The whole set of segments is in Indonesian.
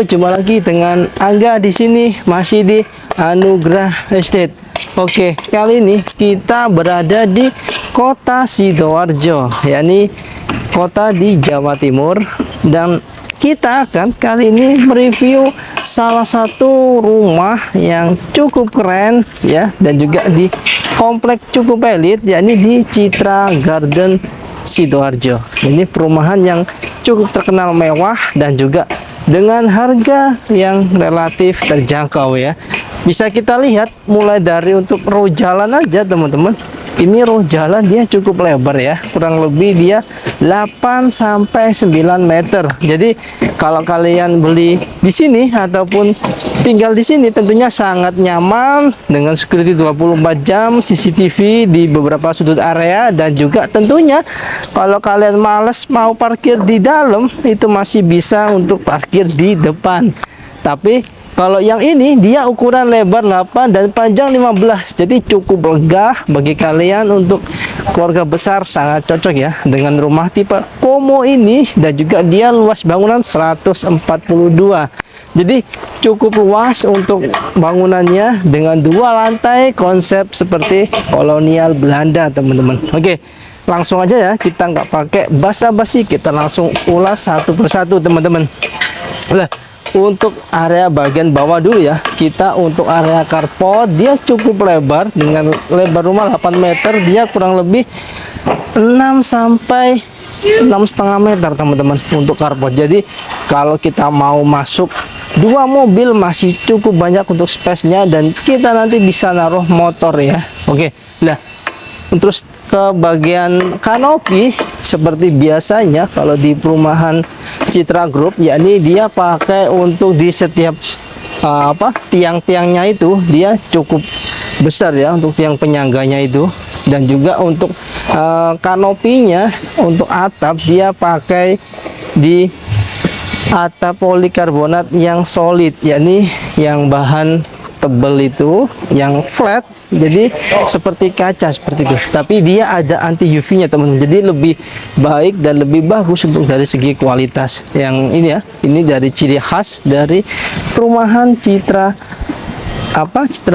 Halo, jumpa lagi dengan Angga di sini, masih di Anugrah Estate. Oke, kali ini kita berada di Kota Sidoarjo, yakni kota di Jawa Timur, dan kita akan kali ini mereview salah satu rumah yang cukup keren ya, dan juga di komplek cukup elit, yakni di Citra Garden Sidoarjo. Ini perumahan yang cukup terkenal mewah dan juga dengan harga yang relatif terjangkau ya. Bisa kita lihat mulai dari untuk row jalan aja teman-teman. Ini row jalan dia cukup lebar ya, kurang lebih dia 8 sampai 9 meter. Jadi kalau kalian beli di sini ataupun tinggal di sini tentunya sangat nyaman dengan security 24 jam, CCTV di beberapa sudut area, dan juga tentunya kalau kalian males mau parkir di dalam itu masih bisa untuk parkir di depan. Tapi kalau yang ini dia ukuran lebar 8 dan panjang 15, jadi cukup lega bagi kalian untuk keluarga besar, sangat cocok ya dengan rumah tipe Komo ini. Dan juga dia luas bangunan 142, jadi cukup luas untuk bangunannya dengan 2 lantai konsep seperti kolonial Belanda teman-teman. Oke, langsung aja ya, kita nggak pakai basa-basi, kita langsung ulas satu persatu teman-teman. Nah, untuk area bagian bawah dulu ya, kita untuk area carport dia cukup lebar dengan lebar rumah 8 meter, dia kurang lebih 6 sampai 6,5 meter teman-teman untuk carport. Jadi kalau kita mau masuk 2 mobil masih cukup banyak untuk space-nya, dan kita nanti bisa naruh motor ya. Oke, nah terus ke bagian kanopi seperti biasanya kalau di perumahan Citra Group, yakni dia pakai untuk di setiap tiang-tiangnya itu dia cukup besar ya, untuk tiang penyangganya itu. Dan juga untuk kanopinya untuk atap dia pakai di atap polikarbonat yang solid, yakni yang bahan tebal itu, yang flat, jadi seperti kaca seperti itu, tapi dia ada anti UV nya teman-teman, jadi lebih baik dan lebih bagus untuk dari segi kualitas. Yang ini ya, ini dari ciri khas dari perumahan Citra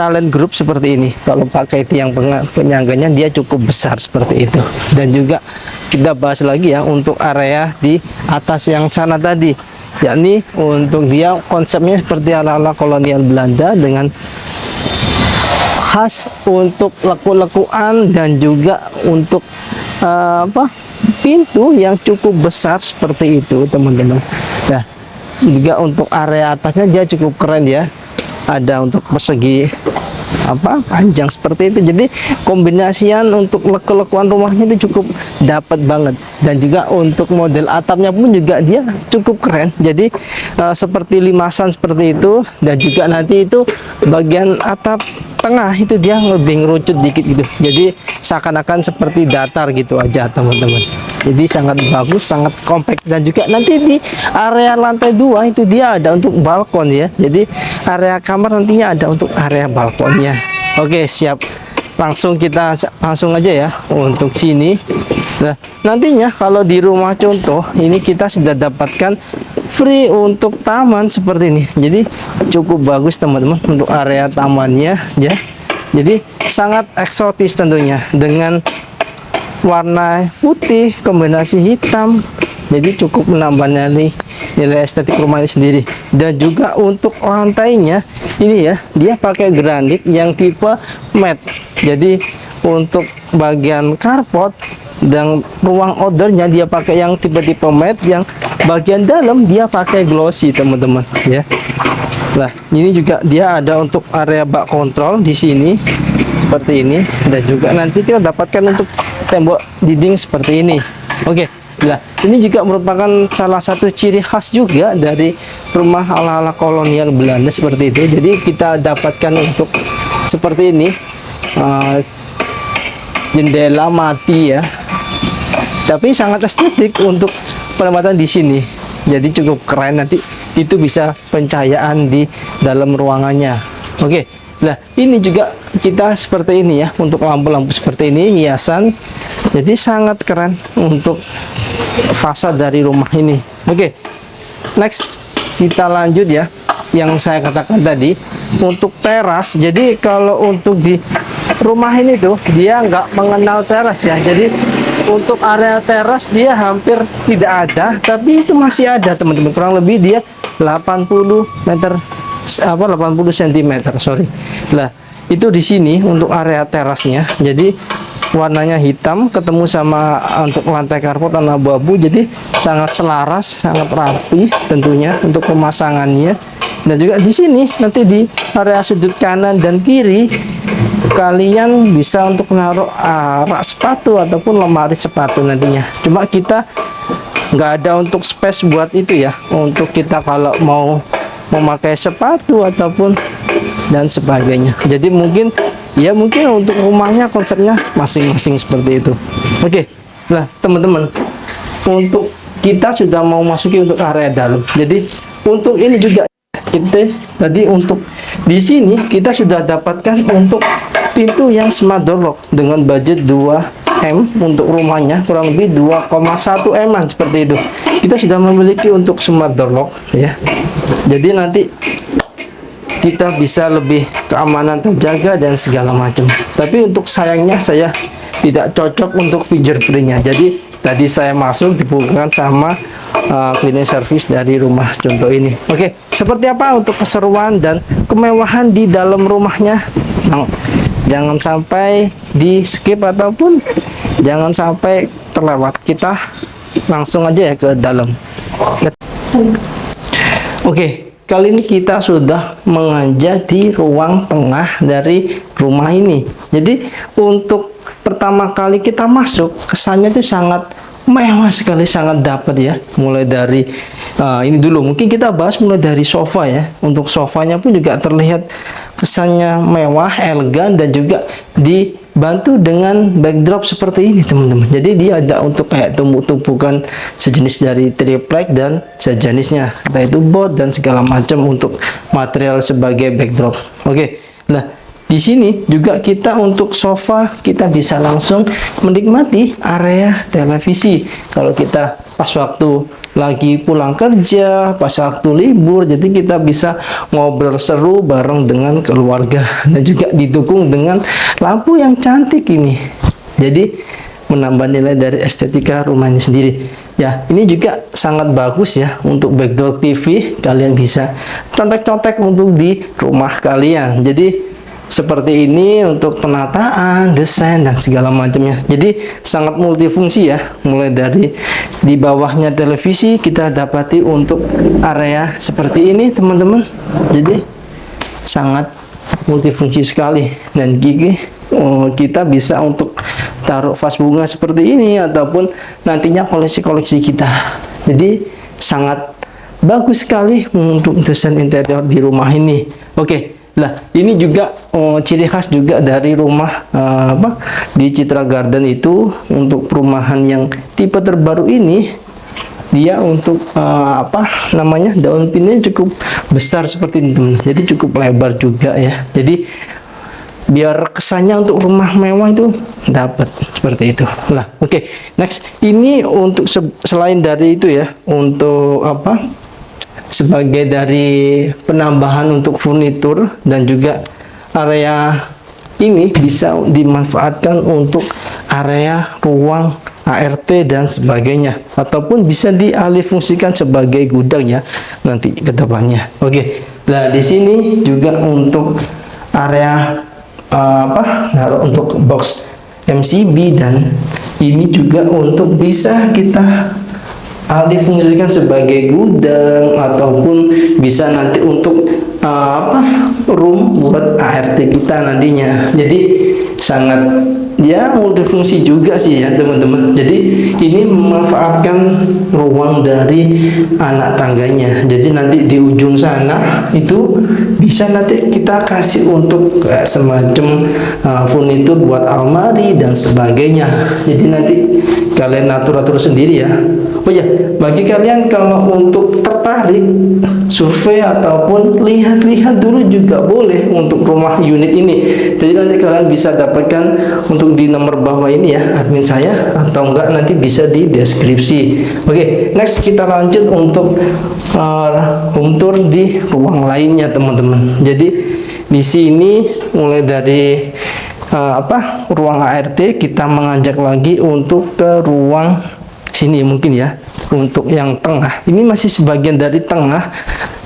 Land Group seperti ini. Kalau pakai tiang penyangganya dia cukup besar seperti itu. Dan juga kita bahas lagi ya untuk area di atas yang sana tadi, yakni untuk dia konsepnya seperti ala-ala kolonial Belanda dengan khas untuk leku-lekuan, dan juga untuk pintu yang cukup besar seperti itu teman-teman. Nah, juga untuk area atasnya dia cukup keren ya, ada untuk persegi panjang seperti itu, jadi kombinasian untuk leku-lekuan rumahnya itu cukup dapat banget. Dan juga untuk model atapnya pun juga dia cukup keren, jadi seperti limasan seperti itu. Dan juga nanti itu bagian atap tengah itu dia lebih ngerucut dikit gitu, jadi seakan-akan seperti datar gitu aja teman-teman. Jadi sangat bagus, sangat compact. Dan juga nanti di area lantai 2 itu dia ada untuk balkon ya, jadi area kamar nantinya ada untuk area balkonnya. Oke, siap, kita langsung aja ya untuk sini. Nah, nantinya kalau di rumah contoh ini kita sudah dapatkan free untuk taman seperti ini, jadi cukup bagus teman-teman untuk area tamannya ya. Jadi sangat eksotis tentunya dengan warna putih kombinasi hitam, jadi cukup menambah nilai estetik rumah ini sendiri. Dan juga untuk lantainya ini ya, dia pakai granit yang tipe matte, jadi untuk bagian carport dan ruang outdoornya dia pakai yang tipe-tipe matte, yang bagian dalam dia pakai glossy teman-teman ya. Nah, ini juga dia ada untuk area bak kontrol di sini seperti ini, dan juga nanti kita dapatkan untuk tembok dinding seperti ini. Oke, nah ini juga merupakan salah satu ciri khas juga dari rumah ala-ala kolonial Belanda seperti itu. Jadi kita dapatkan untuk seperti ini, jendela mati ya, tapi sangat estetik untuk penempatan di sini, jadi cukup keren. Nanti itu bisa pencahayaan di dalam ruangannya. Oke, nah ini juga kita seperti ini ya, untuk lampu-lampu seperti ini hiasan, jadi sangat keren untuk fasad dari rumah ini. Oke, next kita lanjut ya, yang saya katakan tadi untuk teras. Jadi kalau untuk di rumah ini tuh dia nggak mengenal teras ya. Jadi untuk area teras dia hampir tidak ada, tapi itu masih ada teman-teman. Kurang lebih dia 80 meter 80 cm, sorry. Lah, itu di sini untuk area terasnya. Jadi warnanya hitam ketemu sama untuk lantai karpet warna abu-abu, jadi sangat selaras, sangat rapi tentunya untuk pemasangannya. Dan juga di sini nanti di area sudut kanan dan kiri kalian bisa untuk menaruh rak sepatu ataupun lemari sepatu nantinya. Cuma kita nggak ada untuk space buat itu ya, untuk kita kalau mau memakai sepatu ataupun dan sebagainya. Jadi mungkin untuk rumahnya konsepnya masing-masing seperti itu. Oke, nah teman-teman, untuk kita sudah mau masuki untuk area dalam. Jadi untuk ini juga kita tadi untuk di sini kita sudah dapatkan untuk pintu yang smart door lock dengan budget 2M untuk rumahnya, kurang lebih 2,1 M seperti itu. Kita sudah memiliki untuk smart door lock ya. Jadi nanti kita bisa lebih keamanan terjaga dan segala macam. Tapi untuk sayangnya saya tidak cocok untuk fingerprintnya. Jadi tadi saya masuk dibuka sama cleaning service dari rumah contoh ini. Oke, seperti apa untuk keseruan dan kemewahan di dalam rumahnya? Nah, jangan sampai di skip ataupun jangan sampai terlewat. Kita langsung aja ya ke dalam. Oke, kali ini kita sudah menginjak di ruang tengah dari rumah ini. Jadi untuk pertama kali kita masuk, kesannya itu sangat mewah sekali, sangat dapat ya. Mulai dari ini dulu, mungkin kita bahas mulai dari sofa ya. Untuk sofanya pun juga terlihat kesannya mewah, elegan, dan juga dibantu dengan backdrop seperti ini teman-teman. Jadi dia ada untuk kayak tumpukan sejenis dari triplek dan sejenisnya, entah itu bot dan segala macam untuk material sebagai backdrop. Oke, nah di sini juga kita untuk sofa kita bisa langsung menikmati area televisi. Kalau kita pas waktu lagi pulang kerja, pas waktu libur, jadi kita bisa ngobrol seru bareng dengan keluarga dan juga didukung dengan lampu yang cantik ini. Jadi menambah nilai dari estetika rumah ini sendiri. Ya, ini juga sangat bagus ya untuk backdrop TV. Kalian bisa contek-contek untuk di rumah kalian. Jadi seperti ini untuk penataan, desain dan segala macamnya. Jadi sangat multifungsi ya. Mulai dari di bawahnya televisi kita dapati untuk area seperti ini teman-teman. Jadi sangat multifungsi sekali dan gigi. Kita bisa untuk taruh vas bunga seperti ini ataupun nantinya koleksi-koleksi kita. Jadi sangat bagus sekali untuk desain interior di rumah ini. Oke. Nah, ini juga ciri khas juga dari rumah di Citra Garden itu. Untuk perumahan yang tipe terbaru ini, dia untuk daun pinnya cukup besar seperti ini teman. Jadi cukup lebar juga ya. Jadi biar kesannya untuk rumah mewah itu dapat seperti itu lah. Oke, next ini untuk selain dari itu ya, untuk sebagai dari penambahan untuk furnitur dan juga area ini bisa dimanfaatkan untuk area ruang ART dan sebagainya, ataupun bisa dialihfungsikan sebagai gudang ya nanti ke depannya. Oke, nah di sini juga untuk area naruh untuk box MCB, dan ini juga untuk bisa kita alih fungsikan sebagai gudang ataupun bisa nanti untuk room buat ART kita nantinya. Jadi sangat ya multifungsi juga sih ya teman-teman. Jadi ini memanfaatkan ruang dari anak tangganya. Jadi nanti di ujung sana itu bisa nanti kita kasih untuk semacam furnitur buat almari dan sebagainya. Jadi nanti kalian atur-atur sendiri ya Oh ya, bagi kalian kalau untuk tertarik survei ataupun lihat-lihat dulu juga boleh untuk rumah unit ini. Jadi nanti kalian bisa dapatkan untuk di nomor bawah ini ya, admin saya, atau enggak nanti bisa di deskripsi. Oke, next kita lanjut untuk home tour di ruang lainnya teman-teman. Jadi di sini mulai dari ruang ART, kita mengajak lagi untuk ke ruang sini mungkin ya, untuk yang tengah. Ini masih sebagian dari tengah.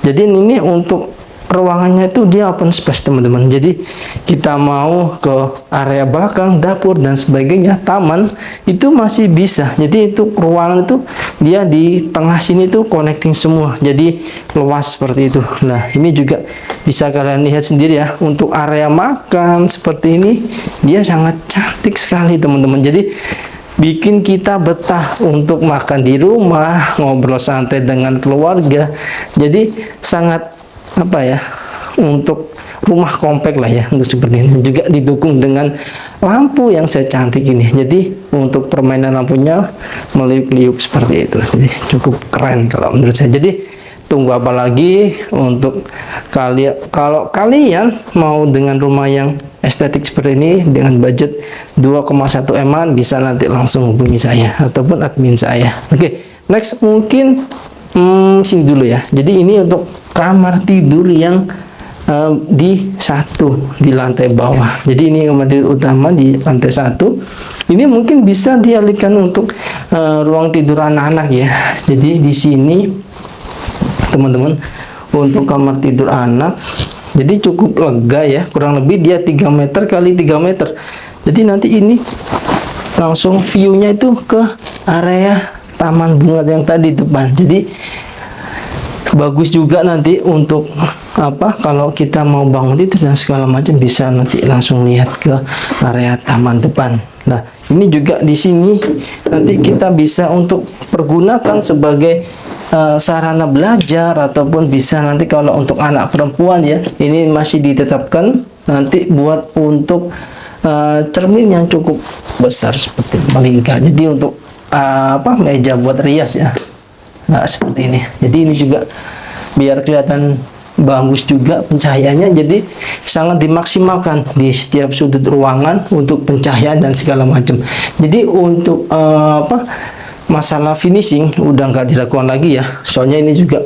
Jadi ini untuk ruangannya itu dia open space teman-teman. Jadi kita mau ke area belakang, dapur dan sebagainya, taman itu masih bisa. Jadi itu ruangan itu dia di tengah sini tuh connecting semua. Jadi luas seperti itu. Nah, ini juga bisa kalian lihat sendiri ya. Untuk area makan seperti ini dia sangat cantik sekali teman-teman. Jadi bikin kita betah untuk makan di rumah, ngobrol santai dengan keluarga. Jadi sangat untuk rumah kompak lah ya, untuk seperti ini. Juga didukung dengan lampu yang secantik ini. Jadi untuk permainan lampunya meliuk-liuk seperti itu. Jadi cukup keren kalau menurut saya. Jadi tunggu apa lagi untuk kalian, kalau kalian mau dengan rumah yang estetik seperti ini dengan budget 2,1 M-an, bisa nanti langsung hubungi saya ataupun admin saya. Oke, next mungkin sini dulu ya. Jadi ini untuk kamar tidur yang di lantai bawah. Jadi ini kamar tidur utama di lantai 1. Ini mungkin bisa dialihkan untuk ruang tidur anak-anak ya. Jadi di sini teman-teman untuk kamar tidur anak, jadi cukup lega ya, kurang lebih dia 3 meter kali 3 meter. Jadi nanti ini langsung view-nya itu ke area taman bunga yang tadi depan. Jadi bagus juga nanti untuk kalau kita mau bangun itu dan segala macam, bisa nanti langsung lihat ke area taman depan. Nah, ini juga di sini nanti kita bisa untuk pergunakan sebagai sarana belajar, ataupun bisa nanti kalau untuk anak perempuan ya, ini masih ditetapkan nanti buat untuk cermin yang cukup besar seperti melingkar. Jadi untuk meja buat rias ya. Nah, seperti ini. Jadi ini juga biar kelihatan bagus juga pencahayaannya, jadi sangat dimaksimalkan di setiap sudut ruangan untuk pencahayaan dan segala macam. Jadi untuk masalah finishing udah nggak dilakukan lagi ya, soalnya ini juga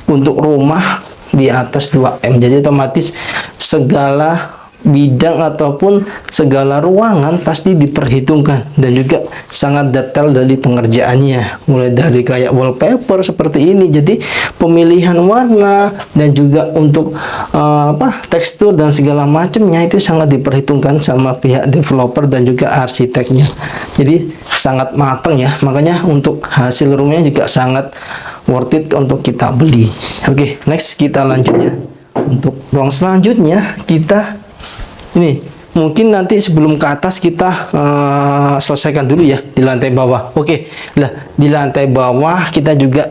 untuk rumah di atas 2M, jadi otomatis segala bidang ataupun segala ruangan pasti diperhitungkan dan juga sangat detail dari pengerjaannya, mulai dari kayak wallpaper seperti ini. Jadi pemilihan warna dan juga untuk tekstur dan segala macamnya itu sangat diperhitungkan sama pihak developer dan juga arsiteknya. Jadi sangat matang ya, makanya untuk hasil rumahnya juga sangat worth it untuk kita beli. Oke, next kita lanjut ya. Untuk ruang selanjutnya kita ini mungkin nanti sebelum ke atas kita selesaikan dulu ya di lantai bawah. Oke, lah di lantai bawah kita juga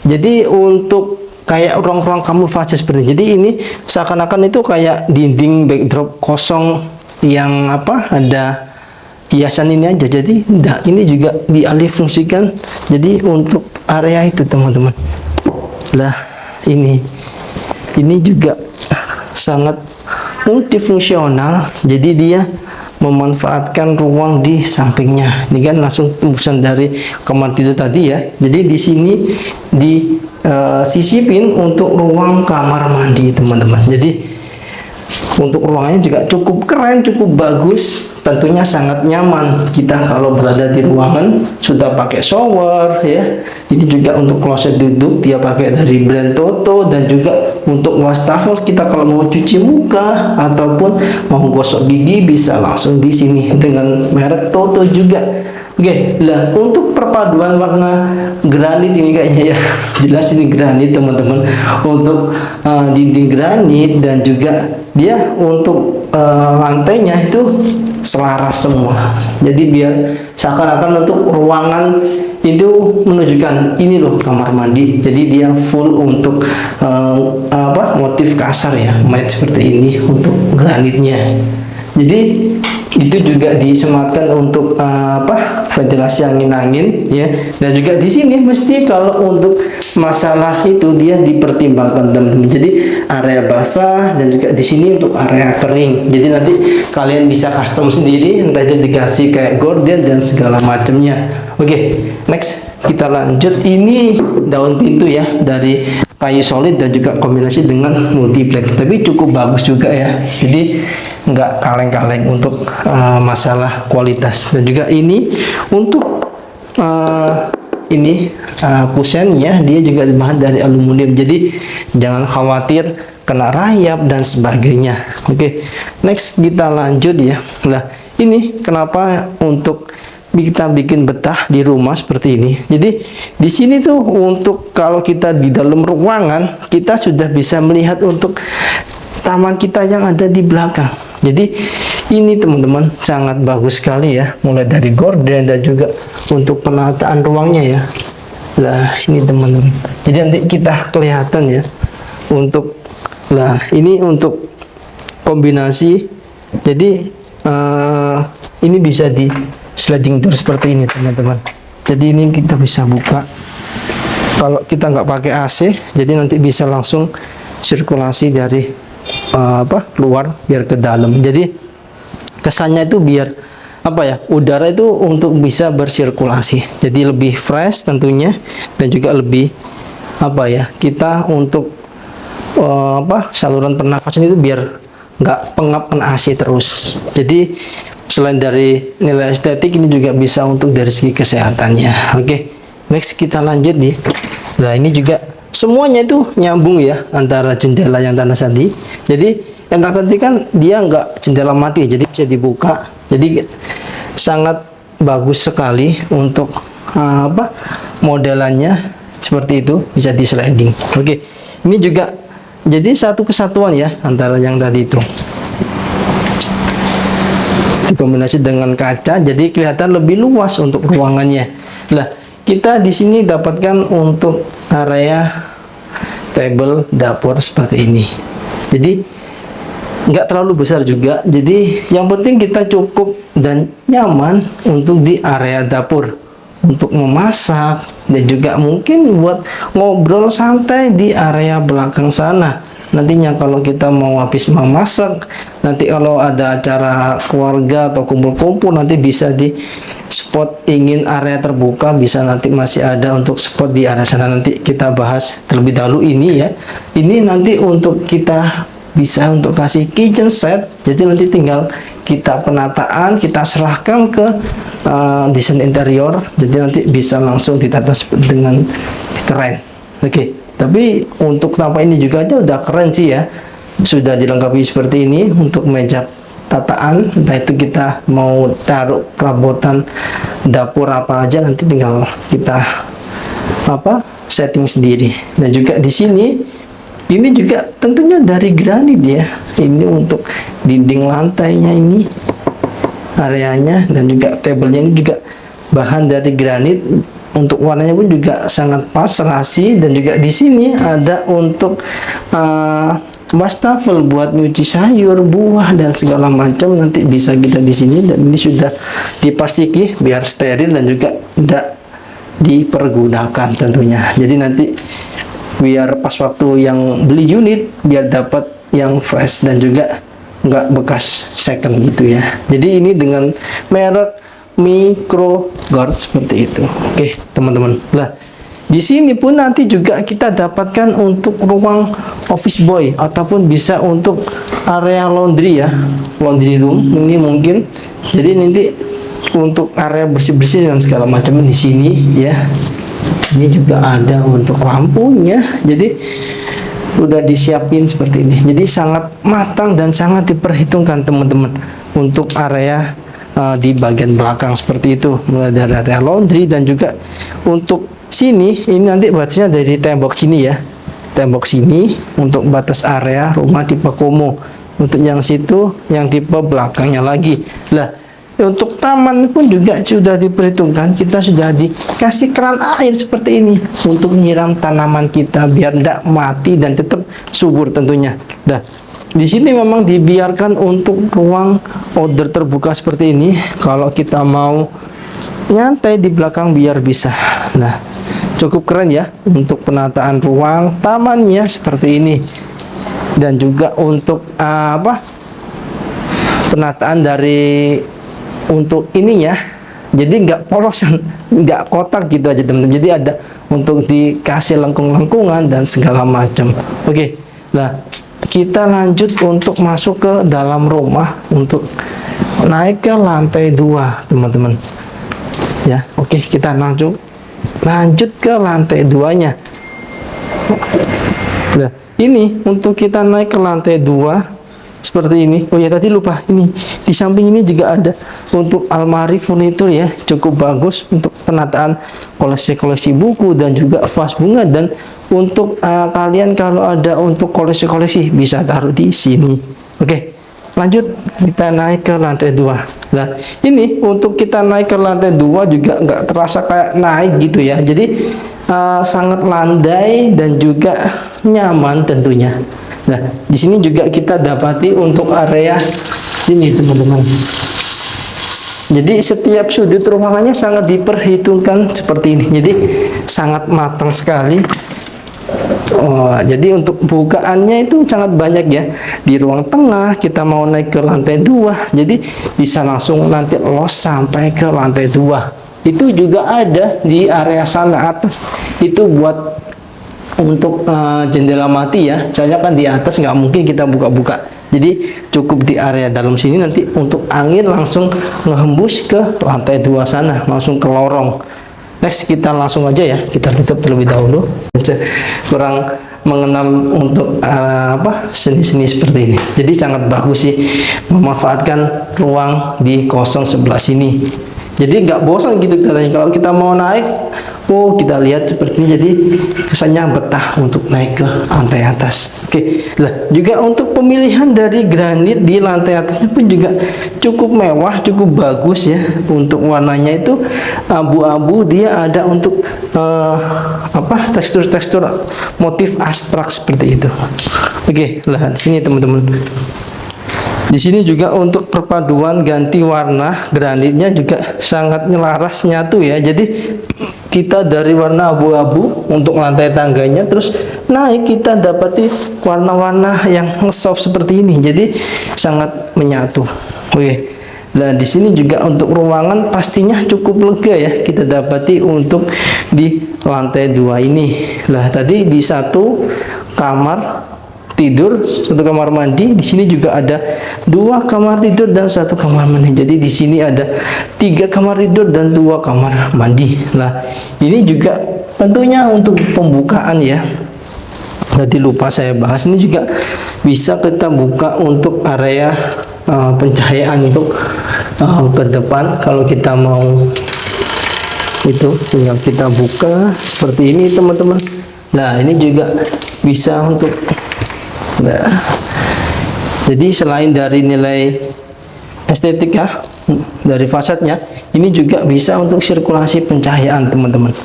jadi untuk kayak ruang-ruang kamuflase seperti ini. Jadi ini seakan-akan itu kayak dinding backdrop kosong yang ada hiasan ini aja. Jadi ini juga dialih fungsikan jadi untuk area itu teman-teman. Lah ini juga sangat multifungsional, jadi dia memanfaatkan ruang di sampingnya. Ini kan langsung tembusan dari kamar tidur tadi ya. Jadi di sini disisipin untuk ruang kamar mandi teman-teman. Jadi untuk ruangannya juga cukup keren, cukup bagus, tentunya sangat nyaman kita kalau berada di ruangan. Sudah pakai shower ya. Ini juga untuk kloset duduk dia pakai dari brand Toto, dan juga untuk wastafel kita kalau mau cuci muka ataupun mau gosok gigi bisa langsung di sini dengan merek Toto juga. Oke, lah untuk perpaduan warna granit ini kayaknya ya, jelas ini granit teman-teman, untuk dinding granit dan juga dia untuk lantainya itu selaras semua. Jadi biar seakan-akan untuk ruangan itu menunjukkan ini loh kamar mandi. Jadi dia full untuk motif kasar ya, matte seperti ini untuk granitnya. Jadi itu juga disematkan untuk ventilasi angin-angin ya. Dan juga di sini mesti kalau untuk masalah itu dia dipertimbangkan teman-teman. Jadi area basah dan juga di sini untuk area kering. Jadi nanti kalian bisa custom sendiri, entah itu dikasih kayak gorden dan segala macamnya. Oke, next kita lanjut. Ini daun pintu ya dari kayu solid dan juga kombinasi dengan multiplex, tapi cukup bagus juga ya. Jadi nggak kaleng-kaleng untuk masalah kualitas. Dan juga ini untuk kusennya dia juga bahan dari aluminium, jadi jangan khawatir kena rayap dan sebagainya. Oke, next kita lanjut ya. Nah, ini kenapa untuk kita bikin betah di rumah seperti ini. Jadi di sini tuh untuk kalau kita di dalam ruangan kita sudah bisa melihat untuk taman kita yang ada di belakang. Jadi ini teman-teman sangat bagus sekali ya, mulai dari gorden dan juga untuk penataan ruangnya ya. Lah sini teman-teman. Jadi nanti kita kelihatan ya untuk ini untuk kombinasi. Jadi ini bisa di sliding door seperti ini teman-teman. Jadi ini kita bisa buka. Kalau kita nggak pakai AC, jadi nanti bisa langsung sirkulasi dari luar biar ke dalam. Jadi kesannya itu biar udara itu untuk bisa bersirkulasi. Jadi lebih fresh tentunya dan juga lebih kita untuk saluran pernafasan itu biar nggak pengap kena AC terus. Jadi selain dari nilai estetik, ini juga bisa untuk dari segi kesehatannya. Oke, next kita lanjut nih. Nah ini juga semuanya itu nyambung ya antara jendela yang tanah tadi. Jadi yang tadi kan dia nggak jendela mati, jadi bisa dibuka. Jadi sangat bagus sekali untuk modelannya seperti itu, bisa di sliding. Oke, ini juga jadi satu kesatuan ya antara yang tadi itu. Dikombinasi dengan kaca, jadi kelihatan lebih luas untuk ruangannya. Nah, kita di sini dapatkan untuk area table dapur seperti ini. Jadi nggak terlalu besar juga. Jadi yang penting kita cukup dan nyaman untuk di area dapur untuk memasak dan juga mungkin buat ngobrol santai di area belakang sana. Nantinya kalau kita mau habis memasak, nanti kalau ada acara keluarga atau kumpul-kumpul, nanti bisa di spot ingin area terbuka, bisa nanti masih ada untuk spot di area sana. Nanti kita bahas terlebih dahulu ini ya. Ini nanti untuk kita bisa untuk kasih kitchen set, jadi nanti tinggal kita penataan, kita serahkan ke desain interior, jadi nanti bisa langsung ditata dengan keren. Oke. Tapi untuk tampak ini juga aja udah keren sih ya. Sudah dilengkapi seperti ini untuk meja tataan. Entah itu kita mau taruh perabotan dapur apa aja, nanti tinggal kita setting sendiri. Dan juga di sini ini juga tentunya dari granit ya. Ini untuk dinding lantainya ini areanya, dan juga tablenya ini juga bahan dari granit. Untuk warnanya pun juga sangat pas serasi. Dan juga di sini ada untuk wastafel buat nyuci sayur, buah dan segala macam, nanti bisa kita di sini. Dan ini sudah dipastiki biar steril dan juga tidak dipergunakan tentunya. Jadi nanti biar pas waktu yang beli unit biar dapat yang fresh dan juga nggak bekas second gitu ya. Jadi ini dengan merek MicroGuard seperti itu. Oke, teman-teman. Nah, di sini pun nanti juga kita dapatkan untuk ruang office boy ataupun bisa untuk area laundry ya, laundry room ini mungkin. Jadi nanti untuk area bersih-bersih dan segala macam di sini ya. Ini juga ada untuk lampunya. Jadi udah disiapin seperti ini. Jadi sangat matang dan sangat diperhitungkan teman-teman untuk area di bagian belakang seperti itu, mulai dari area laundry. Dan juga untuk sini ini nanti batasnya dari tembok sini ya, tembok sini untuk batas area rumah tipe Komo. Untuk yang situ yang tipe belakangnya lagi. Lah, untuk taman pun juga sudah diperhitungkan, kita sudah dikasih keran air seperti ini untuk nyiram tanaman kita biar tidak mati dan tetap subur tentunya. Nah, di sini memang dibiarkan untuk ruang outdoor terbuka seperti ini. Kalau kita mau nyantai di belakang biar bisa. Nah, cukup keren ya untuk penataan ruang tamannya seperti ini. Dan juga untuk penataan dari untuk ini ya. Jadi nggak polosan, nggak kotak gitu aja teman-teman. Jadi ada untuk dikasih lengkung-lengkungan dan segala macam. Oke. Nah, kita lanjut untuk masuk ke dalam rumah untuk naik ke lantai 2 teman-teman ya. Oke, kita lanjut ke lantai 2-nya. Nah, ini untuk kita naik ke lantai 2 seperti ini. Oh ya, tadi lupa, ini di samping ini juga ada untuk almari furnitur ya, cukup bagus untuk penataan koleksi-koleksi buku dan juga vas bunga. Dan untuk kalian kalau ada untuk koleksi-koleksi bisa taruh di sini. Oke, lanjut kita naik ke lantai 2. Nah, ini untuk kita naik ke lantai 2 juga nggak terasa kayak naik gitu ya. Jadi sangat landai dan juga nyaman tentunya. Nah, di sini juga kita dapati untuk area sini teman-teman. Jadi setiap sudut ruangannya sangat diperhitungkan seperti ini. Jadi sangat matang sekali. Oh, jadi untuk bukaannya itu sangat banyak ya. Di ruang tengah kita mau naik ke lantai 2, jadi bisa langsung nanti los sampai ke lantai 2. Itu juga ada di area sana atas. Itu buat untuk jendela mati ya, soalnya kan di atas nggak mungkin kita buka-buka, jadi cukup di area dalam sini. Nanti untuk angin langsung ngehembus ke lantai 2 sana, langsung ke lorong. Next kita langsung aja ya, kita tutup terlebih dahulu, kurang mengenal untuk seni-seni seperti ini. Jadi sangat bagus sih memanfaatkan ruang di kosong sebelah sini. Jadi nggak bosan gitu katanya kalau kita mau naik. Oh, kita lihat seperti ini, jadi kesannya betah untuk naik ke lantai atas. Oke, lah juga untuk pemilihan dari granit di lantai atasnya pun juga cukup mewah, cukup bagus ya. Untuk warnanya itu abu-abu, dia ada untuk tekstur-tekstur motif abstrak seperti itu. Oke, lah di sini teman-teman. Di sini juga untuk perpaduan ganti warna granitnya juga sangat nyelaras nyatu ya. Jadi kita dari warna abu-abu untuk lantai tangganya, terus naik kita dapati warna-warna yang soft seperti ini. Jadi sangat menyatu. Oke. Nah, di sini juga untuk ruangan pastinya cukup lega ya. Kita dapati untuk di lantai 2 ini. Lah, tadi di satu kamar tidur, satu kamar mandi. Di sini juga ada 2 kamar tidur dan 1 kamar mandi. Jadi di sini ada 3 kamar tidur dan 2 kamar mandi. Nah, ini juga tentunya untuk pembukaan ya. Tadi lupa saya bahas, ini juga bisa kita buka untuk area pencahayaan untuk ke depan. Kalau kita mau itu tinggal kita buka seperti ini teman-teman. Nah, ini juga bisa untuk jadi selain dari nilai estetik ya dari fasadnya, ini juga bisa untuk sirkulasi pencahayaan teman-teman.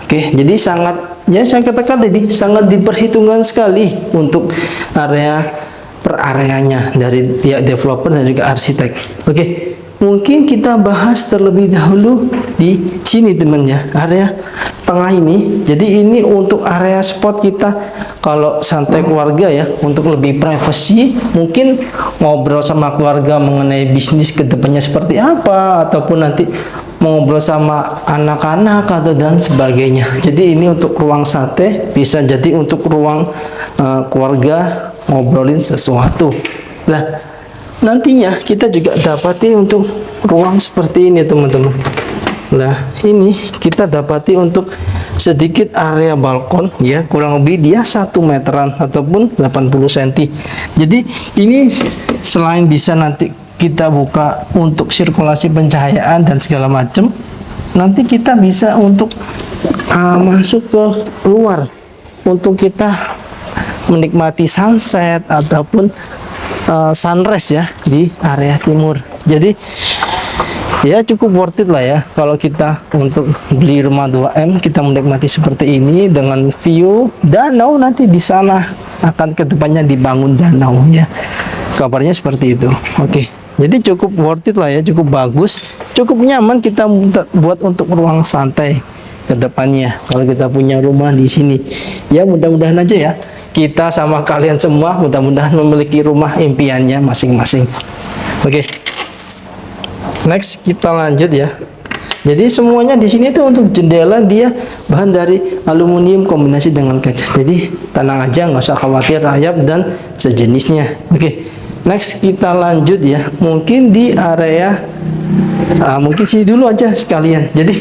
Oke, jadi sangat ya, saya katakan tadi sangat diperhitungkan sekali untuk area per areanya dari pihak developer dan juga arsitek. Oke, mungkin kita bahas terlebih dahulu di sini teman ya, area tengah ini. Jadi ini untuk area spot kita kalau santai keluarga ya, untuk lebih privasi, mungkin ngobrol sama keluarga mengenai bisnis kedepannya seperti apa, ataupun nanti ngobrol sama anak-anak atau dan sebagainya. Jadi ini untuk ruang sate, bisa jadi untuk ruang keluarga ngobrolin sesuatu. Nah, nantinya kita juga dapati untuk ruang seperti ini teman-teman. Nah, ini kita dapati untuk sedikit area balkon ya, kurang lebih dia 1 meteran ataupun 80 cm. Jadi ini selain bisa nanti kita buka untuk sirkulasi pencahayaan dan segala macam, nanti kita bisa untuk masuk ke luar untuk kita menikmati sunset ataupun sunrise ya di area timur. Jadi ya cukup worth it lah ya kalau kita untuk beli rumah 2M, kita menikmati seperti ini dengan view danau. Nanti di sana akan kedepannya dibangun danau ya, kabarnya seperti itu. Oke, Jadi cukup worth it lah ya, cukup bagus, cukup nyaman kita buat untuk ruang santai ke depannya kalau kita punya rumah di sini. Ya mudah-mudahan aja ya kita sama kalian semua mudah-mudahan memiliki rumah impiannya masing-masing. Oke. Next kita lanjut ya. Jadi semuanya di sini tuh untuk jendela dia bahan dari aluminium kombinasi dengan kaca. Jadi tenang aja, nggak usah khawatir rayap dan sejenisnya. Oke. Next kita lanjut ya. Mungkin di area mungkin sini dulu aja sekalian. Jadi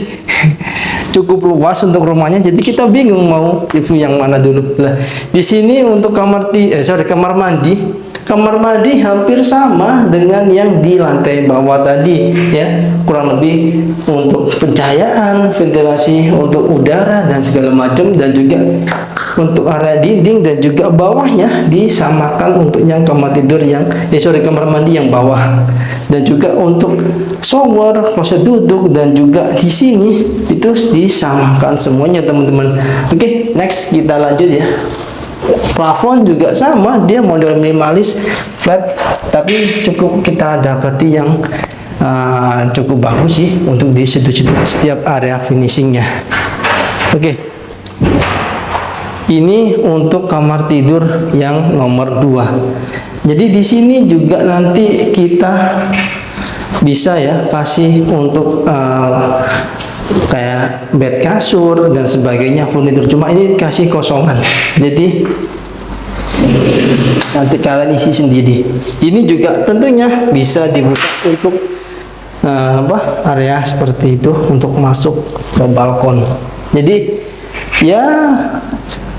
cukup luas untuk rumahnya. Jadi kita bingung mau review yang mana dulu. Lah, di sini untuk kamar mandi. Kamar mandi hampir sama dengan yang di lantai bawah tadi ya, kurang lebih untuk pencahayaan, ventilasi untuk udara dan segala macam, dan juga untuk area dinding dan juga bawahnya disamakan untuk yang kamar tidur yang kamar mandi yang bawah, dan juga untuk shower, kloset duduk, dan juga di sini itu disamakan semuanya teman-teman. Oke, next kita lanjut ya. Plafon juga sama, dia model minimalis flat, tapi cukup kita dapati yang cukup bagus sih untuk di setiap area finishingnya. Oke. Ini untuk kamar tidur yang nomor 2. Jadi di sini juga nanti kita bisa ya kasih untuk kayak bed kasur dan sebagainya, furnitur, cuma ini kasih kosongan, jadi nanti kalian isi sendiri. Ini juga tentunya bisa dibuka untuk area seperti itu untuk masuk ke balkon. Jadi ya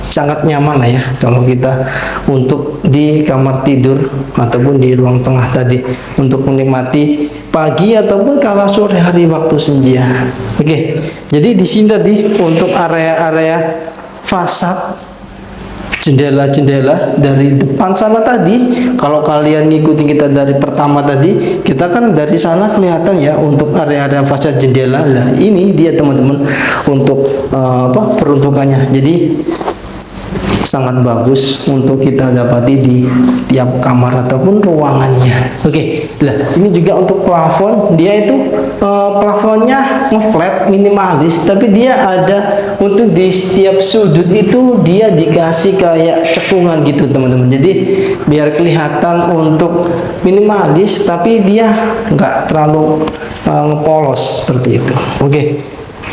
sangat nyaman lah ya kalau kita untuk di kamar tidur ataupun di ruang tengah tadi untuk menikmati pagi ataupun kala sore hari waktu senja. Oke, jadi di sini tadi untuk area-area fasad jendela-jendela dari depan sana tadi, kalau kalian ngikutin kita dari pertama tadi, kita kan dari sana kelihatan ya untuk area-area fasad jendela. Nah, ini dia teman-teman untuk peruntukannya. Jadi sangat bagus untuk kita dapati di tiap kamar ataupun ruangannya. Oke, lah ini juga untuk plafon, dia itu plafonnya ngeflat minimalis, tapi dia ada untuk di setiap sudut itu dia dikasih kayak cekungan gitu teman-teman. Jadi biar kelihatan untuk minimalis, tapi dia nggak terlalu ngepolos seperti itu. Oke,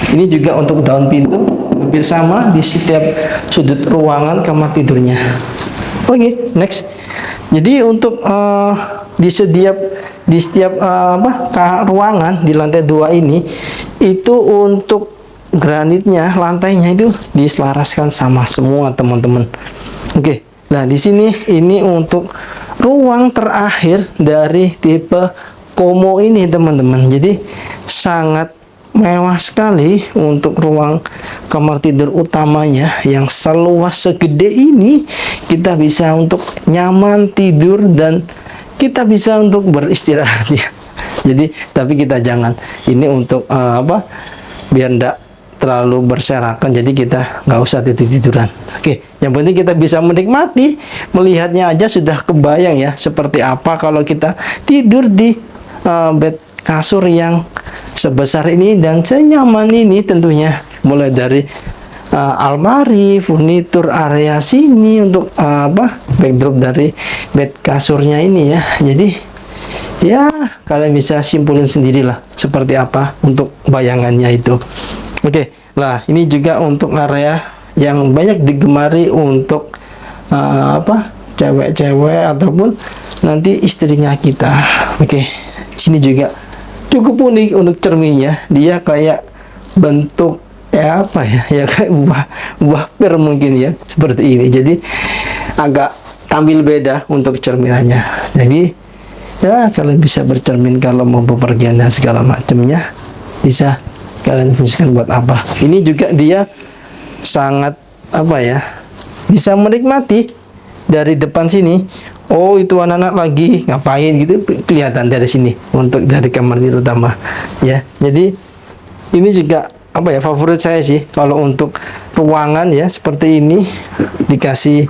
ini juga untuk daun pintu hampir sama di setiap sudut ruangan kamar tidurnya. Oke, next. Jadi untuk di setiap ruangan di lantai 2 ini itu untuk granitnya, lantainya itu diselaraskan sama semua teman-teman. Oke. Nah, di sini ini untuk ruang terakhir dari tipe Komo ini teman-teman. Jadi sangat mewah sekali untuk ruang kamar tidur utamanya yang seluas segede ini. Kita bisa untuk nyaman tidur dan kita bisa untuk beristirahat ya. Jadi tapi kita jangan ini untuk biar ndak terlalu berserakan, jadi kita nggak usah tidur-tiduran. Oke, yang penting kita bisa menikmati, melihatnya aja sudah kebayang ya seperti apa kalau kita tidur di bed kasur yang sebesar ini dan senyaman ini tentunya, mulai dari almari, furnitur area sini untuk backdrop dari bed kasurnya ini ya. Jadi ya kalian bisa simpulin sendirilah seperti apa untuk bayangannya itu. Oke, lah ini juga untuk area yang banyak digemari untuk cewek-cewek ataupun nanti istrinya kita. Oke, sini juga cukup unik untuk cerminnya, dia kayak bentuk ya kayak buah pir mungkin ya, seperti ini. Jadi agak tampil beda untuk cerminannya. Jadi ya kalian bisa bercermin kalau mau bepergian dan segala macamnya, bisa kalian fungsikan buat apa. Ini juga dia sangat bisa menikmati dari depan sini. Oh, itu anak-anak lagi ngapain gitu, kelihatan dari sini untuk dari kamar tidur utama ya. Jadi ini juga favorit saya sih kalau untuk ruangan ya, seperti ini dikasih,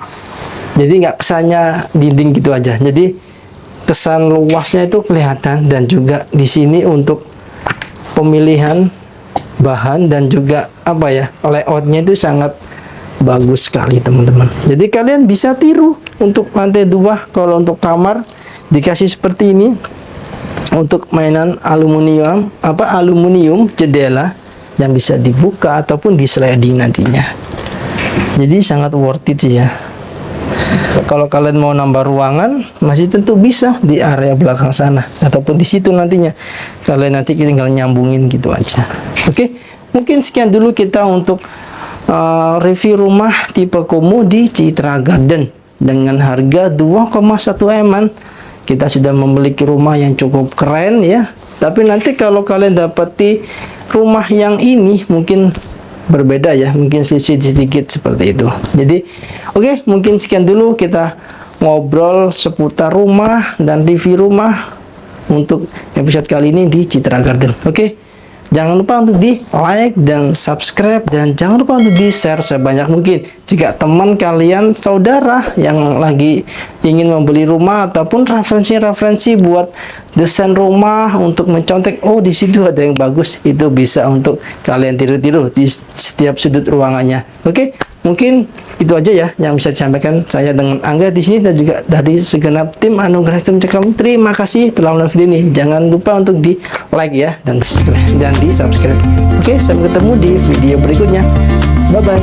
jadi nggak kesannya dinding gitu aja. Jadi kesan luasnya itu kelihatan, dan juga di sini untuk pemilihan bahan dan juga apa ya, layoutnya itu sangat bagus sekali teman-teman. Jadi kalian bisa tiru untuk lantai 2. Kalau untuk kamar dikasih seperti ini, untuk mainan aluminium jendela yang bisa dibuka ataupun di sliding nantinya. Jadi sangat worth it sih ya. Kalau kalian mau nambah ruangan, masih tentu bisa di area belakang sana ataupun di situ nantinya. Kalian nanti tinggal nyambungin gitu aja. Oke, mungkin sekian dulu kita untuk review rumah tipe Komo di Citra Garden dengan harga 2,1 M-an. Kita sudah memiliki rumah yang cukup keren ya. Tapi nanti kalau kalian dapati rumah yang ini mungkin berbeda ya, mungkin sedikit seperti itu. Jadi oke, mungkin sekian dulu kita ngobrol seputar rumah dan review rumah untuk episode kali ini di Citra Garden. Oke, jangan lupa untuk di like dan subscribe, dan jangan lupa untuk di share sebanyak mungkin. Jika teman kalian, saudara yang lagi ingin membeli rumah ataupun referensi buat desain rumah untuk mencontek, oh di situ ada yang bagus, itu bisa untuk kalian tiru-tiru di setiap sudut ruangannya. Oke, mungkin itu aja ya yang bisa disampaikan saya dengan Angga di sini, dan juga dari segenap tim Anugerah Sistem Cekam. Terima kasih telah menonton video ini. Jangan lupa untuk di like ya, dan di subscribe. Oke, sampai ketemu di video berikutnya. Bye bye.